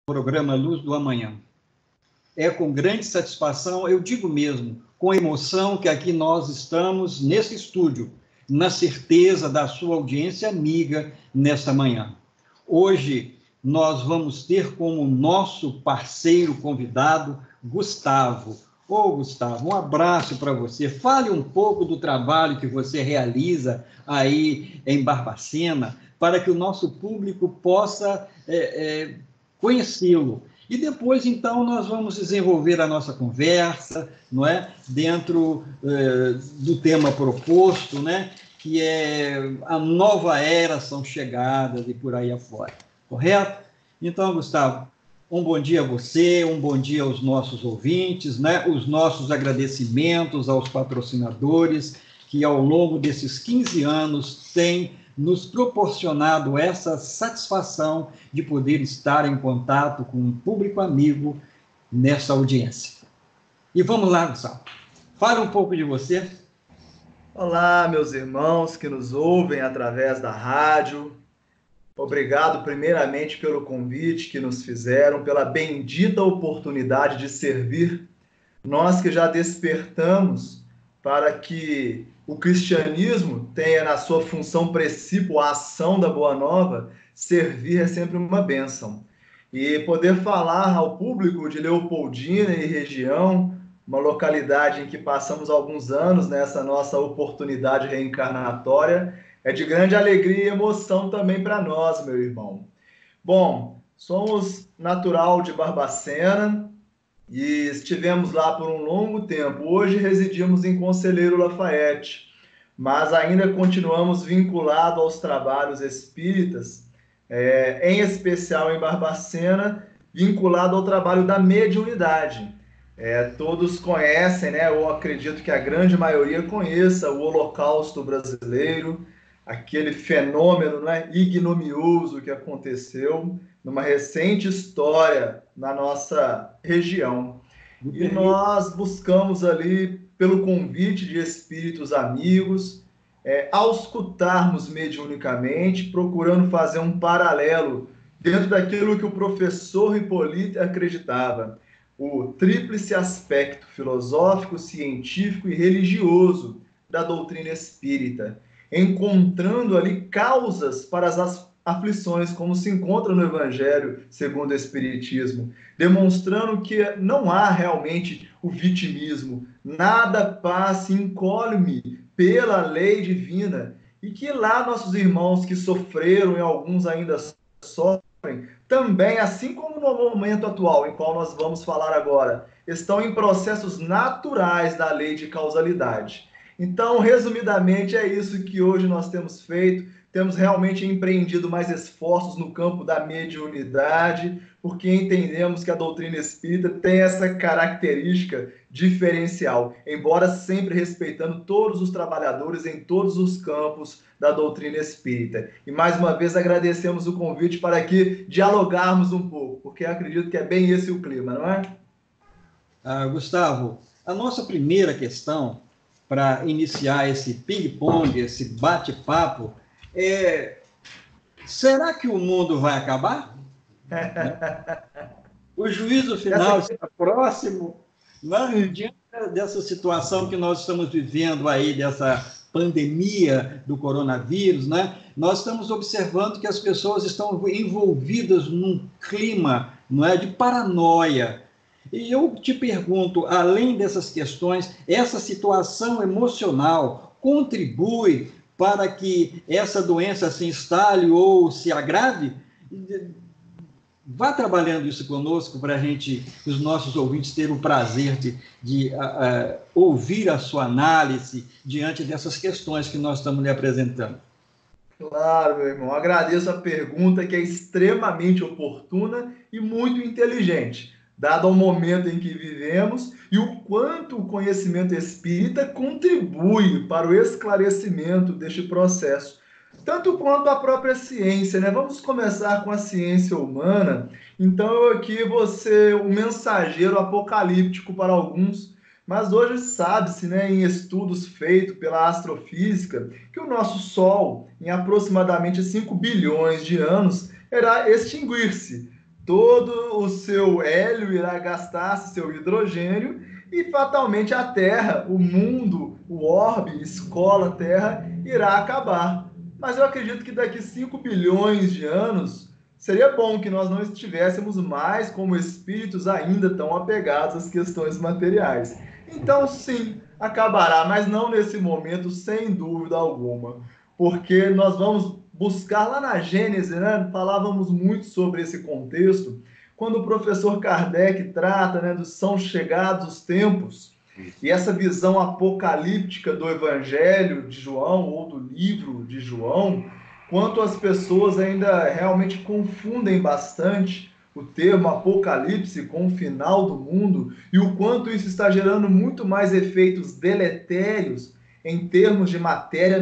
Programa Luz do Amanhã. É com grande satisfação, eu digo mesmo, com emoção, que aqui nós estamos nesse estúdio, na certeza da sua audiência amiga nesta manhã. Hoje nós vamos ter como nosso parceiro convidado Gustavo. Ô, Gustavo, um abraço para você. Fale um pouco do trabalho que você realiza aí em Barbacena, para que o nosso público possa conhecê-lo. E depois, então, nós vamos desenvolver a nossa conversa, não é? Dentro do tema proposto, né? Que é a nova era são chegadas e por aí afora. Correto? Então, Gustavo, um bom dia a você, um bom dia aos nossos ouvintes, né? Os nossos agradecimentos aos patrocinadores que, ao longo desses 15 anos, têm nos proporcionado essa satisfação de poder estar em contato com um público amigo nessa audiência. E vamos lá, Gustavo. Fale um pouco de você. Olá, meus irmãos que nos ouvem através da rádio. Obrigado, primeiramente, pelo convite que nos fizeram, pela bendita oportunidade de servir. Nós que já despertamos para que o cristianismo tenha na sua função princípio a ação da Boa Nova, servir é sempre uma bênção. E poder falar ao público de Leopoldina e região, uma localidade em que passamos alguns anos nessa nossa oportunidade reencarnatória, é de grande alegria e emoção também para nós, meu irmão. Bom, somos natural de Barbacena, e estivemos lá por um longo tempo. Hoje residimos em Conselheiro Lafayette, mas ainda continuamos vinculados aos trabalhos espíritas, em especial em Barbacena, vinculado ao trabalho da mediunidade. Todos conhecem, né? Eu acredito que a grande maioria conheça o Holocausto brasileiro, aquele fenômeno, né, ignominioso que aconteceu numa recente história na nossa região. E nós buscamos ali, pelo convite de espíritos amigos, auscultarmos mediunicamente, procurando fazer um paralelo dentro daquilo que o professor Hipólito acreditava, o tríplice aspecto filosófico, científico e religioso da doutrina espírita, encontrando ali causas para as aflições, como se encontra no Evangelho segundo o Espiritismo, demonstrando que não há realmente o vitimismo, nada passa incólume pela lei divina, e que lá nossos irmãos que sofreram e alguns ainda sofrem, também, assim como no momento atual, em qual nós vamos falar agora, estão em processos naturais da lei de causalidade. Então, resumidamente, é isso que hoje nós temos feito. Temos realmente empreendido mais esforços no campo da mediunidade, porque entendemos que a doutrina espírita tem essa característica diferencial, embora sempre respeitando todos os trabalhadores em todos os campos da doutrina espírita. E mais uma vez agradecemos o convite para aqui dialogarmos um pouco, porque acredito que é bem esse o clima, não é? Gustavo, a nossa primeira questão para iniciar esse ping-pong, esse bate-papo, será que o mundo vai acabar? O juízo final está próximo, né? Diante dessa situação que nós estamos vivendo aí, dessa pandemia do coronavírus, né? Nós estamos observando que as pessoas estão envolvidas num clima, não é, de paranoia. E eu te pergunto, além dessas questões, essa situação emocional contribui para que essa doença se instale ou se agrave? Vá trabalhando isso conosco para os nossos ouvintes terem o prazer de ouvir a sua análise diante dessas questões que nós estamos lhe apresentando. Claro, meu irmão. Agradeço a pergunta, que é extremamente oportuna e muito inteligente, dado o momento em que vivemos e o quanto o conhecimento espírita contribui para o esclarecimento deste processo, tanto quanto a própria ciência, né? Vamos começar com a ciência humana. Então, eu aqui vou ser um mensageiro apocalíptico para alguns, mas hoje sabe-se, né, em estudos feitos pela astrofísica, que o nosso Sol, em aproximadamente 5 bilhões de anos, irá extinguir-se, todo o seu hélio irá gastar-se, seu hidrogênio, e fatalmente a Terra, o mundo, o orbe, escola Terra, irá acabar. Mas eu acredito que daqui 5 bilhões de anos, seria bom que nós não estivéssemos mais como espíritos ainda tão apegados às questões materiais. Então, sim, acabará, mas não nesse momento, sem dúvida alguma. Porque nós vamos buscar lá na Gênese, né? Falávamos muito sobre esse contexto, quando o professor Kardec trata, né, dos são chegados os tempos, e essa visão apocalíptica do Evangelho de João, ou do livro de João, quanto as pessoas ainda realmente confundem bastante o termo apocalipse com o final do mundo, e o quanto isso está gerando muito mais efeitos deletérios em termos de matéria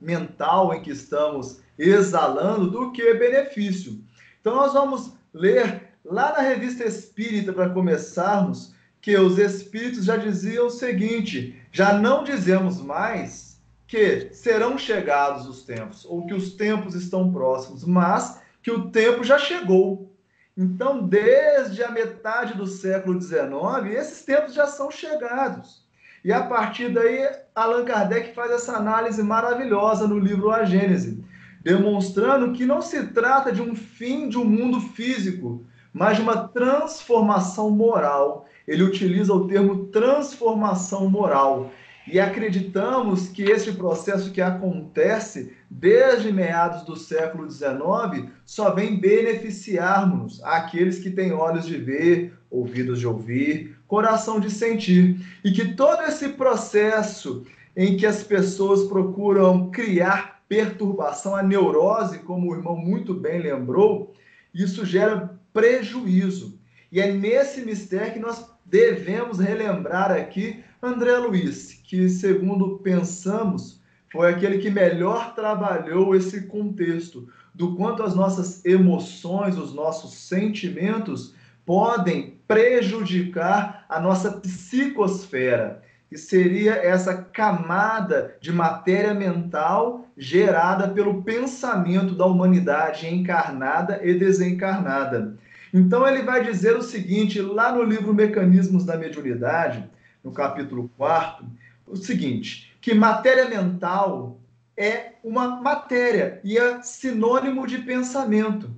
mental em que estamos exalando do que benefício. Então nós vamos ler lá na Revista Espírita, para começarmos, que os espíritos já diziam o seguinte: já não dizemos mais que serão chegados os tempos, ou que os tempos estão próximos, mas que o tempo já chegou. Então, desde a metade do século XIX, esses tempos já são chegados. E a partir daí, Allan Kardec faz essa análise maravilhosa no livro A Gênese, demonstrando que não se trata de um fim de um mundo físico, mas de uma transformação moral. Ele utiliza o termo transformação moral. E acreditamos que esse processo que acontece desde meados do século XIX só vem beneficiar-nos, aqueles que têm olhos de ver, ouvidos de ouvir, coração de sentir. E que todo esse processo em que as pessoas procuram criar perturbação, a neurose, como o irmão muito bem lembrou, isso gera prejuízo. E é nesse mistério que nós devemos relembrar aqui André Luiz, que, segundo pensamos, foi aquele que melhor trabalhou esse contexto, do quanto as nossas emoções, os nossos sentimentos podem prejudicar a nossa psicosfera, que seria essa camada de matéria mental gerada pelo pensamento da humanidade encarnada e desencarnada. Então ele vai dizer o seguinte, lá no livro Mecanismos da Mediunidade, no capítulo 4, o seguinte, que matéria mental é uma matéria e é sinônimo de pensamento.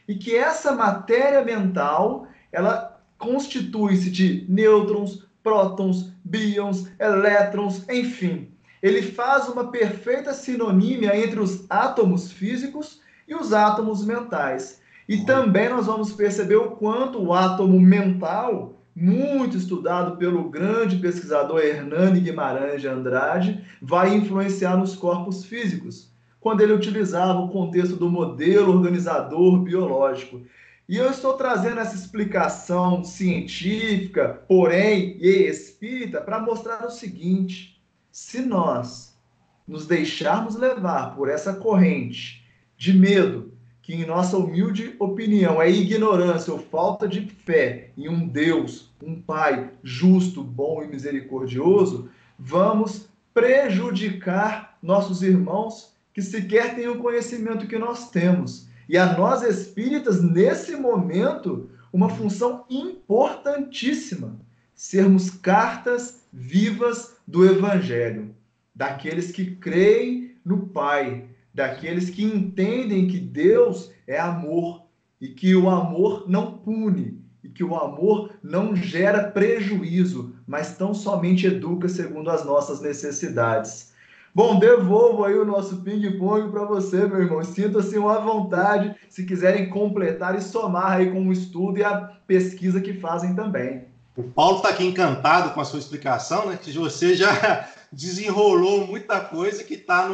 E que essa matéria mental, ela constitui-se de nêutrons, prótons, bíons, elétrons, enfim. Ele faz uma perfeita sinonímia entre os átomos físicos e os átomos mentais. E também nós vamos perceber o quanto o átomo mental, muito estudado pelo grande pesquisador Hernani Guimarães de Andrade, vai influenciar nos corpos físicos, quando ele utilizava o contexto do modelo organizador biológico. E eu estou trazendo essa explicação científica, porém, e espírita, para mostrar o seguinte: se nós nos deixarmos levar por essa corrente de medo, que em nossa humilde opinião é ignorância ou falta de fé em um Deus, um Pai justo, bom e misericordioso, vamos prejudicar nossos irmãos que sequer têm o conhecimento que nós temos. E a nós espíritas, nesse momento, uma função importantíssima: sermos cartas vivas do Evangelho, daqueles que creem no Pai, daqueles que entendem que Deus é amor e que o amor não pune e que o amor não gera prejuízo, mas tão somente educa segundo as nossas necessidades. Bom, devolvo aí o nosso ping-pong para você, meu irmão. Sinta-se à vontade, se quiserem completar e somar aí com o estudo e a pesquisa que fazem também. O Paulo está aqui encantado com a sua explicação, né? Que você já desenrolou muita coisa que está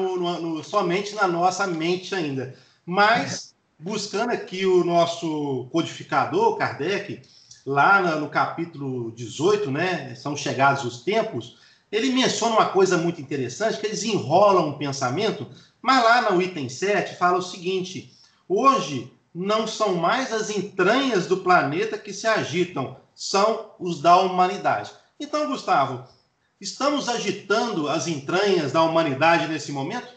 somente na nossa mente ainda. Mas, buscando aqui o nosso codificador, Kardec, lá no capítulo 18, né? São chegados os tempos, ele menciona uma coisa muito interessante, que eles enrolam um pensamento, mas lá no item 7 fala o seguinte: hoje não são mais as entranhas do planeta que se agitam, são os da humanidade. Então, Gustavo, estamos agitando as entranhas da humanidade nesse momento?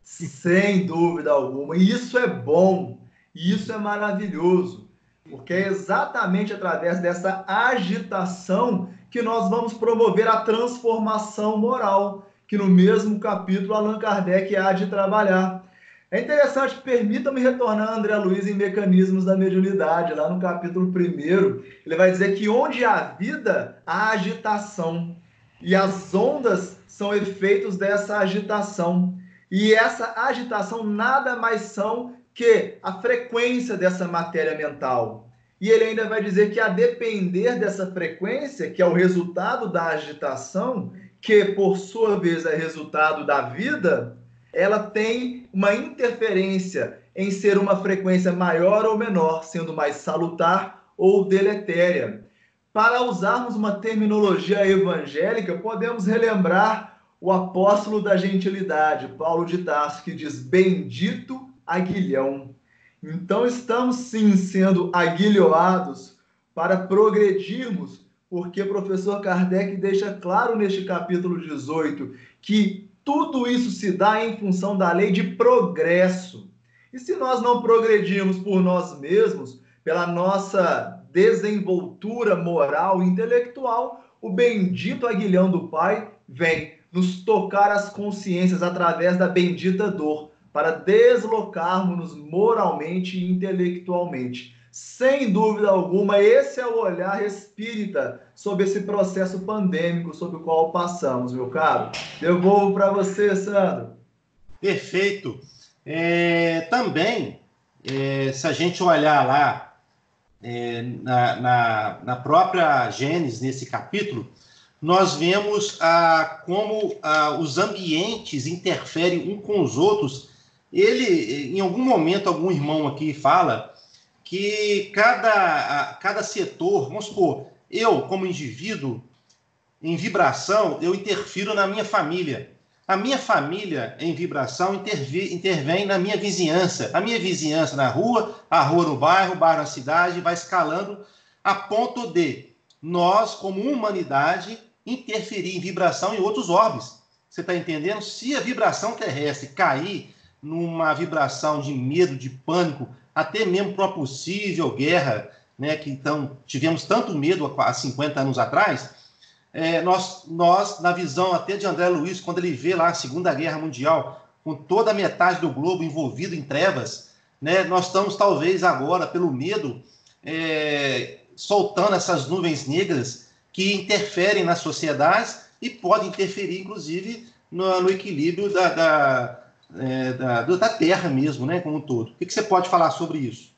Sem dúvida alguma. E isso é bom, e isso é maravilhoso. Porque é exatamente através dessa agitação que nós vamos promover a transformação moral, que no mesmo capítulo Allan Kardec há de trabalhar. É interessante, permita-me retornar, André Luiz, em Mecanismos da Mediunidade, lá no capítulo 1º, ele vai dizer que onde há vida, há agitação, e as ondas são efeitos dessa agitação, e essa agitação nada mais são que a frequência dessa matéria mental. E ele ainda vai dizer que a depender dessa frequência, que é o resultado da agitação, que por sua vez é resultado da vida, ela tem uma interferência em ser uma frequência maior ou menor, sendo mais salutar ou deletéria. Para usarmos uma terminologia evangélica, podemos relembrar o apóstolo da gentilidade, Paulo de Tarso, que diz: bendito aguilhão. Então estamos sim sendo aguilhoados para progredirmos, porque o professor Kardec deixa claro neste capítulo 18 que tudo isso se dá em função da lei de progresso. E se nós não progredirmos por nós mesmos, pela nossa desenvoltura moral e intelectual, o bendito aguilhão do Pai vem nos tocar as consciências através da bendita dor, para deslocarmos-nos moralmente e intelectualmente. Sem dúvida alguma, esse é o olhar espírita sobre esse processo pandêmico sobre o qual passamos, meu caro. Devolvo para você, Sandro. Perfeito. Também, se a gente olhar lá na própria Gênesis, nesse capítulo, nós vemos como os ambientes interferem uns com os outros. Em algum momento, algum irmão aqui fala que cada setor, vamos supor, eu, como indivíduo, em vibração, eu interfiro na minha família. A minha família, em vibração, intervém na minha vizinhança. A minha vizinhança na rua, a rua no bairro, o bairro na cidade, vai escalando a ponto de nós, como humanidade, interferir em vibração em outros orbes. Você está entendendo? Se a vibração terrestre cair numa vibração de medo, de pânico, até mesmo para uma possível guerra, né, que então tivemos tanto medo há 50 anos atrás, nós, na visão até de André Luiz, quando ele vê lá a Segunda Guerra Mundial, com toda a metade do globo envolvido em trevas, né, nós estamos talvez agora, pelo medo, soltando essas nuvens negras que interferem nas sociedades e podem interferir, inclusive, no equilíbrio da Terra mesmo, né, como um todo. O que você pode falar sobre isso?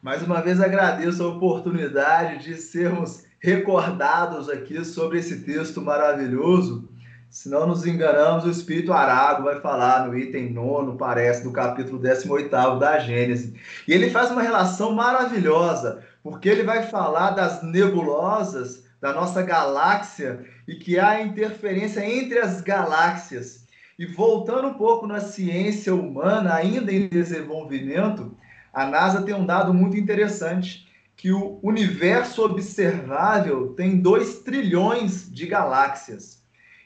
Mais uma vez agradeço a oportunidade de sermos recordados aqui sobre esse texto maravilhoso. Se não nos enganamos, o Espírito Arago vai falar no item 9, parece, do capítulo 18º da Gênesis. E ele faz uma relação maravilhosa, porque ele vai falar das nebulosas da nossa galáxia e que há interferência entre as galáxias. E voltando um pouco na ciência humana, ainda em desenvolvimento, a NASA tem um dado muito interessante, que o universo observável tem 2 trilhões de galáxias.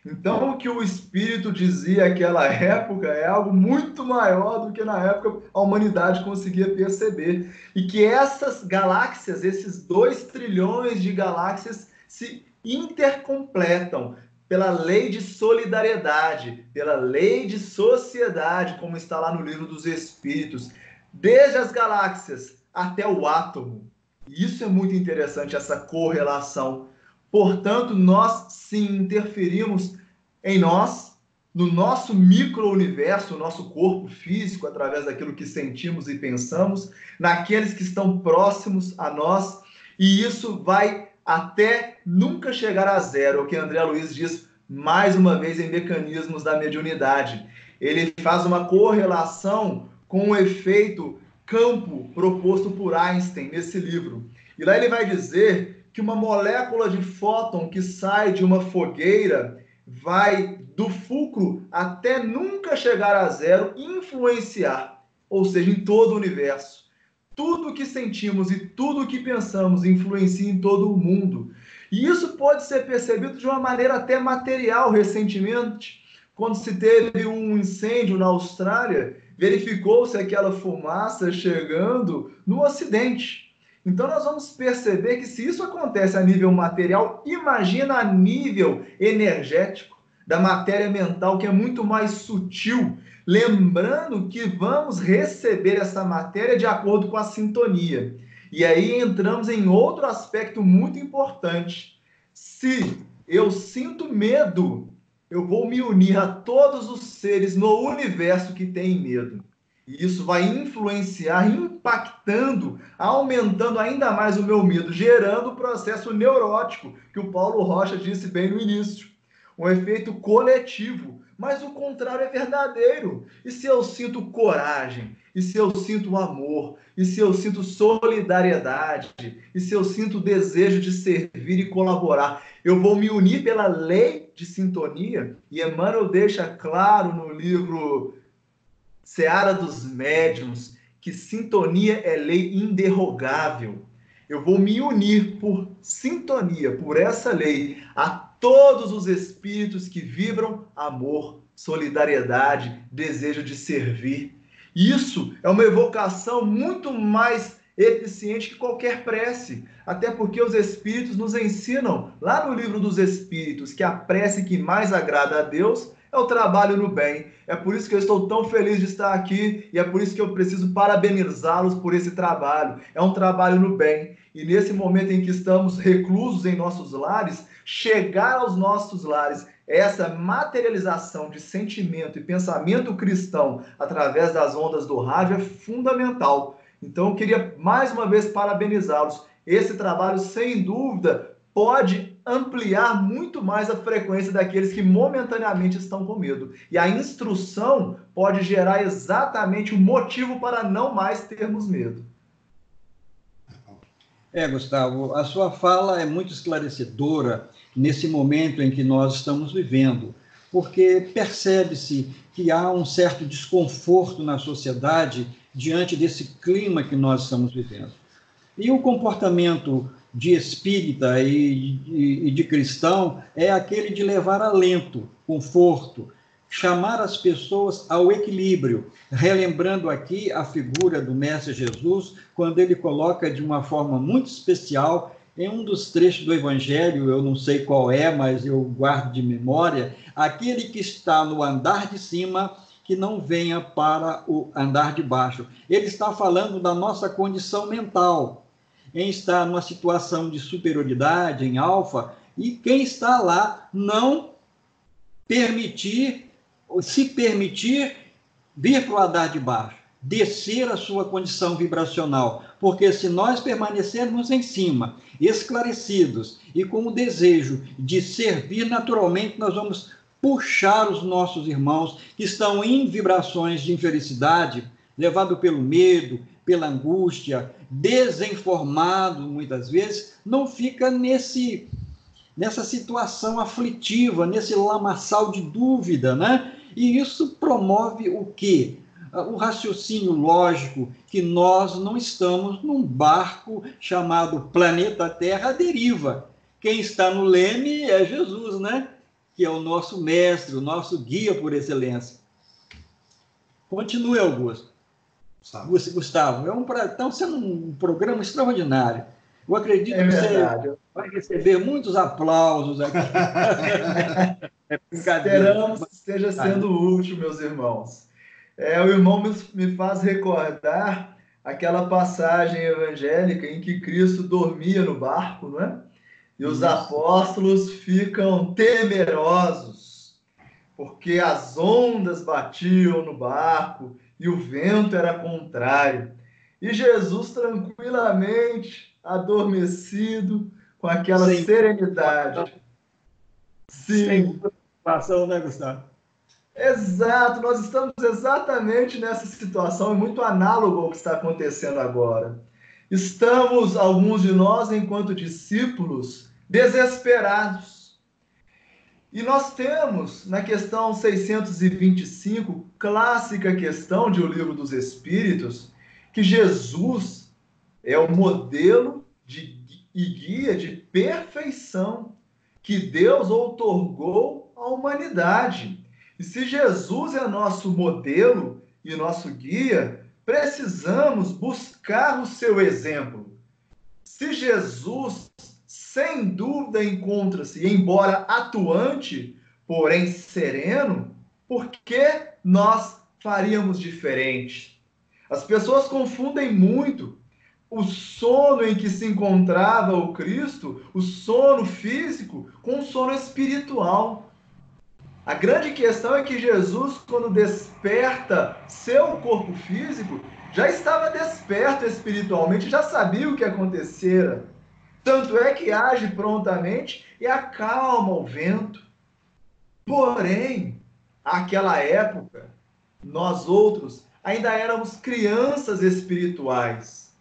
Então, o que o Espírito dizia naquela época é algo muito maior do que na época a humanidade conseguia perceber. E que essas galáxias, esses 2 trilhões de galáxias, se intercompletam pela lei de solidariedade, pela lei de sociedade, como está lá no Livro dos Espíritos, desde as galáxias até o átomo. E isso é muito interessante, essa correlação. Portanto, nós sim interferimos em nós, no nosso micro-universo, o nosso corpo físico, através daquilo que sentimos e pensamos, naqueles que estão próximos a nós, e isso vai até nunca chegar a zero, o que André Luiz diz mais uma vez em Mecanismos da Mediunidade. Ele faz uma correlação com o efeito campo proposto por Einstein nesse livro. E lá ele vai dizer que uma molécula de fóton que sai de uma fogueira vai do fulcro até nunca chegar a zero influenciar, ou seja, em todo o universo. Tudo o que sentimos e tudo o que pensamos influencia em todo o mundo. E isso pode ser percebido de uma maneira até material. Recentemente, quando se teve um incêndio na Austrália, verificou-se aquela fumaça chegando no Ocidente. Então, nós vamos perceber que se isso acontece a nível material, imagina a nível energético, da matéria mental, que é muito mais sutil. Lembrando que vamos receber essa matéria de acordo com a sintonia. E aí entramos em outro aspecto muito importante. Se eu sinto medo, eu vou me unir a todos os seres no universo que têm medo. E isso vai influenciar, impactando, aumentando ainda mais o meu medo, gerando o processo neurótico, que o Paulo Rocha disse bem no início. Um efeito coletivo. Mas o contrário é verdadeiro. E se eu sinto coragem? E se eu sinto amor? E se eu sinto solidariedade? E se eu sinto desejo de servir e colaborar? Eu vou me unir pela lei de sintonia? E Emmanuel deixa claro no livro Seara dos Médiuns que sintonia é lei inderrogável. Eu vou me unir por sintonia, por essa lei, a todos os espíritos que vibram amor, solidariedade, desejo de servir. Isso é uma evocação muito mais eficiente que qualquer prece, até porque os espíritos nos ensinam, lá no livro dos Espíritos, que a prece que mais agrada a Deus é o trabalho no bem. É por isso que eu estou tão feliz de estar aqui e é por isso que eu preciso parabenizá-los por esse trabalho. É um trabalho no bem. E nesse momento em que estamos reclusos em nossos lares, chegar aos nossos lares, essa materialização de sentimento e pensamento cristão através das ondas do rádio é fundamental. Então eu queria mais uma vez parabenizá-los. Esse trabalho, sem dúvida, pode ampliar muito mais a frequência daqueles que momentaneamente estão com medo. E a instrução pode gerar exatamente o motivo para não mais termos medo. Gustavo, a sua fala é muito esclarecedora nesse momento em que nós estamos vivendo, porque percebe-se que há um certo desconforto na sociedade diante desse clima que nós estamos vivendo. E o comportamento de espírita e de cristão é aquele de levar alento, conforto, chamar as pessoas ao equilíbrio, relembrando aqui a figura do Mestre Jesus, quando ele coloca de uma forma muito especial, em um dos trechos do Evangelho, eu não sei qual é, mas eu guardo de memória, aquele que está no andar de cima, que não venha para o andar de baixo. Ele está falando da nossa condição mental, em estar numa situação de superioridade, em alfa, e quem está lá não se permitir vir para o andar de baixo, descer a sua condição vibracional, porque se nós permanecermos em cima, esclarecidos e com o desejo de servir, naturalmente nós vamos puxar os nossos irmãos que estão em vibrações de infelicidade, levado pelo medo, pela angústia, desinformado muitas vezes, não fica nessa situação aflitiva, nesse lamaçal de dúvida, né? E isso promove o quê? O raciocínio lógico que nós não estamos num barco chamado planeta Terra à deriva. Quem está no leme é Jesus, né? Que é o nosso mestre, o nosso guia por excelência. Continue, Augusto. Gustavo, está sendo um programa extraordinário. Eu acredito que você vai receber muitos aplausos aqui. Esperamos que esteja sendo útil, meus irmãos. O irmão me faz recordar aquela passagem evangélica em que Cristo dormia no barco, não é? E os apóstolos ficam temerosos, porque as ondas batiam no barco e o vento era contrário. E Jesus, tranquilamente, adormecido, com aquela serenidade. Sem preocupação, né, Gustavo? Exato, nós estamos exatamente nessa situação, é muito análogo ao que está acontecendo agora. Estamos, alguns de nós, enquanto discípulos, desesperados. E nós temos, na questão 625, clássica questão de O Livro dos Espíritos, que Jesus é o modelo e guia de perfeição que Deus outorgou à humanidade. E se Jesus é nosso modelo e nosso guia, precisamos buscar o seu exemplo. Se Jesus, sem dúvida, encontra-se, embora atuante, porém sereno, por que nós faríamos diferente? As pessoas confundem muito o sono em que se encontrava o Cristo, o sono físico, com o sono espiritual. A grande questão é que Jesus, quando desperta seu corpo físico, já estava desperto espiritualmente, já sabia o que acontecera. Tanto é que age prontamente e acalma o vento. Porém, naquela época, nós outros ainda éramos crianças espirituais.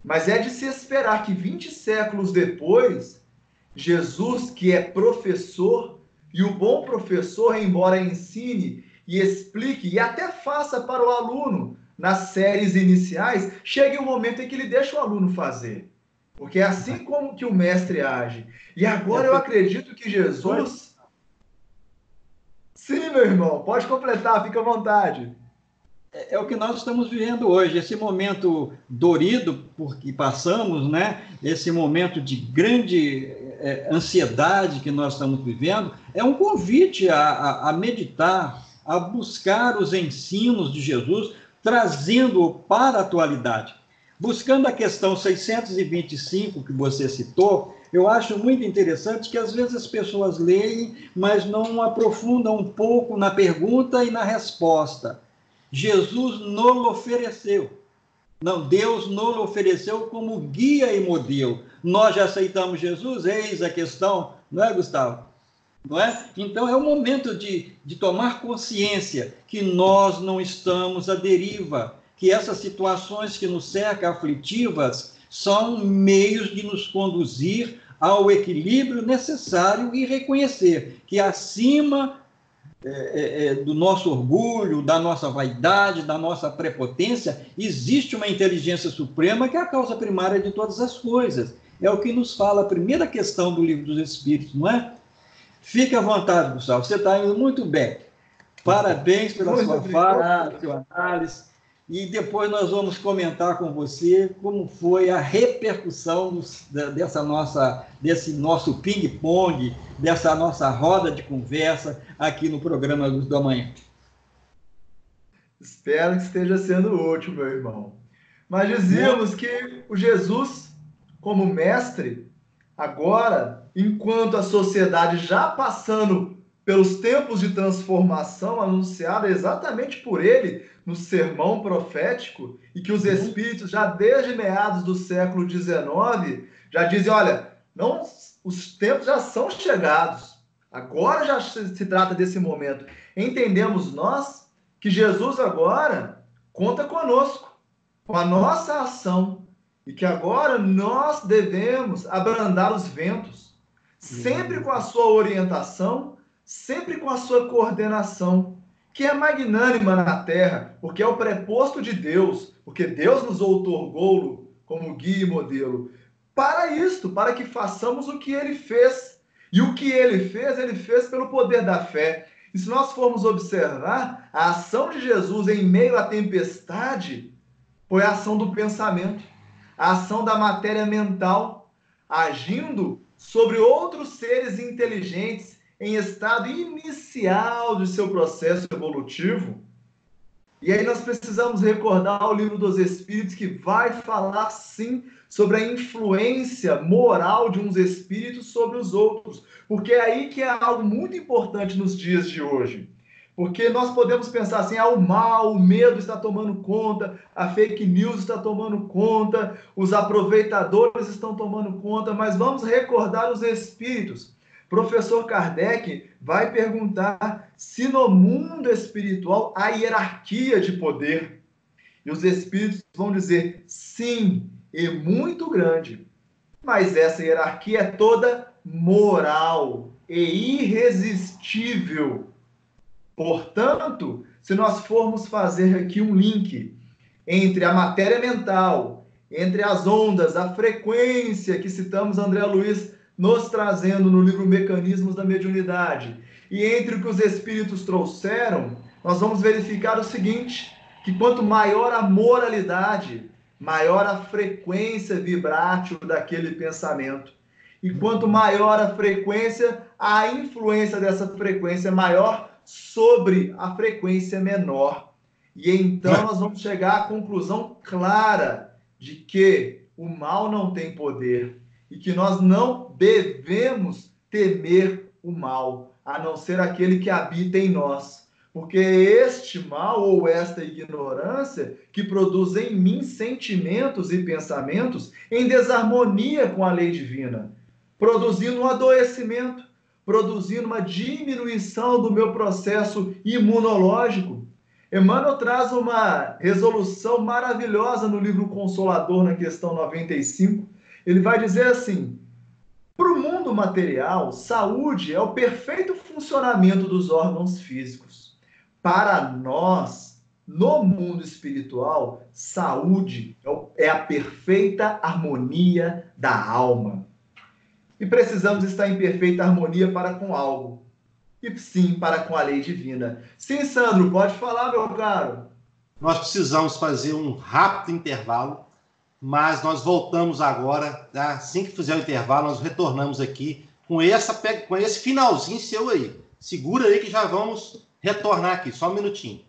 Mas é de se esperar que 20 séculos depois, Jesus, que é professor, e o bom professor, embora ensine e explique e até faça para o aluno nas séries iniciais, chegue um momento em que ele deixa o aluno fazer. Porque é assim como que o mestre age. E agora eu acredito que Jesus... Sim, meu irmão, pode completar, fica à vontade. É o que nós estamos vivendo hoje, esse momento dorido por que passamos, né? Esse momento de grande ansiedade que nós estamos vivendo, é um convite a meditar, a buscar os ensinos de Jesus, trazendo-o para a atualidade. Buscando a questão 625 que você citou, eu acho muito interessante que às vezes as pessoas leem, mas não aprofundam um pouco na pergunta e na resposta. Jesus nos ofereceu. Não, Deus nos ofereceu como guia e modelo. Nós já aceitamos Jesus? Eis a questão, não é, Gustavo? Não é? Então é o momento de tomar consciência que nós não estamos à deriva, que essas situações que nos cercam aflitivas são meios de nos conduzir ao equilíbrio necessário e reconhecer que acima do nosso orgulho, da nossa vaidade, da nossa prepotência, existe uma inteligência suprema que é a causa primária de todas as coisas. É o que nos fala a primeira questão do Livro dos Espíritos, não é? Fique à vontade, Gustavo, você está indo muito bem. Parabéns pela sua fala, pela sua análise. E depois nós vamos comentar com você como foi a repercussão desse nosso ping-pong, dessa nossa roda de conversa aqui no programa Luz do Amanhã. Espero que esteja sendo útil, meu irmão. Mas dizíamos que o Jesus, como mestre, agora, enquanto a sociedade já passando pelos tempos de transformação anunciada exatamente por ele no sermão profético, e que os espíritos já desde meados do século XIX já dizem, olha, não, os tempos já são chegados, agora já se trata desse momento. Entendemos nós que Jesus agora conta conosco, com a nossa ação, e que agora nós devemos abrandar os ventos, sempre com a sua orientação, sempre com a sua coordenação, que é magnânima na terra, porque é o preposto de Deus, porque Deus nos outorgou como guia e modelo, para isto, para que façamos o que ele fez. E o que ele fez pelo poder da fé. E se nós formos observar, a ação de Jesus em meio à tempestade foi a ação do pensamento, a ação da matéria mental, agindo sobre outros seres inteligentes, em estado inicial de seu processo evolutivo. E aí nós precisamos recordar o Livro dos Espíritos, que vai falar, sim, sobre a influência moral de uns espíritos sobre os outros. Porque é aí que é algo muito importante nos dias de hoje. Porque nós podemos pensar assim, o mal, o medo está tomando conta, a fake news está tomando conta, os aproveitadores estão tomando conta, mas vamos recordar os espíritos. Professor Kardec vai perguntar se no mundo espiritual há hierarquia de poder. E os espíritos vão dizer sim, e muito grande. Mas essa hierarquia é toda moral e irresistível. Portanto, se nós formos fazer aqui um link entre a matéria mental, entre as ondas, a frequência que citamos André Luiz nos trazendo no livro Mecanismos da Mediunidade, e entre o que os espíritos trouxeram, nós vamos verificar o seguinte, que quanto maior a moralidade, maior a frequência vibrátil daquele pensamento. E quanto maior a frequência, a influência dessa frequência é maior sobre a frequência menor. E então nós vamos chegar à conclusão clara de que o mal não tem poder e que nós não devemos temer o mal, a não ser aquele que habita em nós. Porque este mal ou esta ignorância que produz em mim sentimentos e pensamentos em desarmonia com a lei divina, produzindo um adoecimento, produzindo uma diminuição do meu processo imunológico. Emmanuel traz uma resolução maravilhosa no livro Consolador, na questão 95. Ele vai dizer assim: para o mundo material, saúde é o perfeito funcionamento dos órgãos físicos. Para nós, no mundo espiritual, saúde é a perfeita harmonia da alma. E precisamos estar em perfeita harmonia para com algo. E sim, para com a lei divina. Sim, Sandro, pode falar, meu caro. Nós precisamos fazer um rápido intervalo, mas nós voltamos agora, tá? Assim que fizer o intervalo, nós retornamos aqui com esse finalzinho seu aí. Segura aí que já vamos retornar aqui, só um minutinho.